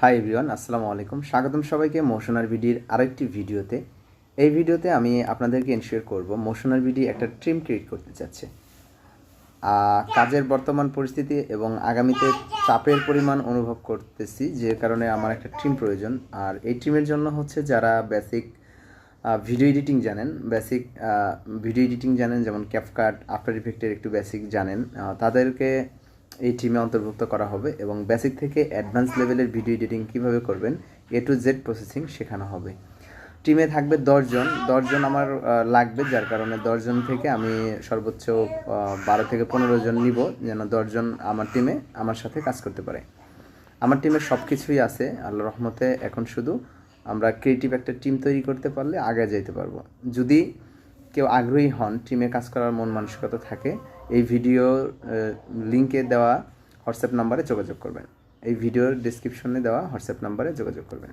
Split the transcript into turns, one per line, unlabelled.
Hi everyone, আসসালামু আলাইকুম। স্বাগতম সবাইকে মোশনার বিডির আরেকটি ভিডিওতে। এই ভিডিওতে আমি আপনাদেরকে এনশিওর করব মোশনার বিডি একটা টিম ক্রিয়েট করতে চাচ্ছে। কাজের বর্তমান পরিস্থিতি এবং আগামীতে চাপের পরিমাণ অনুভব করতেছি, যে কারণে আমার একটা টিম প্রয়োজন। আর এই টিমের জন্য হচ্ছে যারা বেসিক ভিডিও এডিটিং জানেন, যেমন ক্যাপকাট, আফটার ইফেক্টের একটু বেসিক জানেন, তাদেরকে এই টিমে অন্তর্ভুক্ত করা হবে এবং বেসিক থেকে অ্যাডভান্স লেভেলের ভিডিও এডিটিং কীভাবে করবেন A to Z প্রসেসিং শেখানো হবে। টিমে থাকবে 10জন আমার লাগবে, যার কারণে 10জন থেকে আমি সর্বোচ্চ 12 থেকে 15 জন নিব, যেন 10জন আমার টিমে আমার সাথে কাজ করতে পারে। আমার টিমে সব কিছুই আছে আল্লাহর রহমতে। এখন শুধু আমরা ক্রিয়েটিভ একটা টিম তৈরি করতে পারলে আগে যেতে পারবো। যদি কেউ আগ্রহী হন, টিমে কাজ করার মন মানসিকতা থাকে, এই ভিডিওর লিঙ্কে দেওয়া হোয়াটসঅ্যাপ নাম্বারে যোগাযোগ করবেন। এই ভিডিওর ডেসক্রিপশনে দেওয়া হোয়াটসঅ্যাপ নাম্বারে যোগাযোগ করবেন।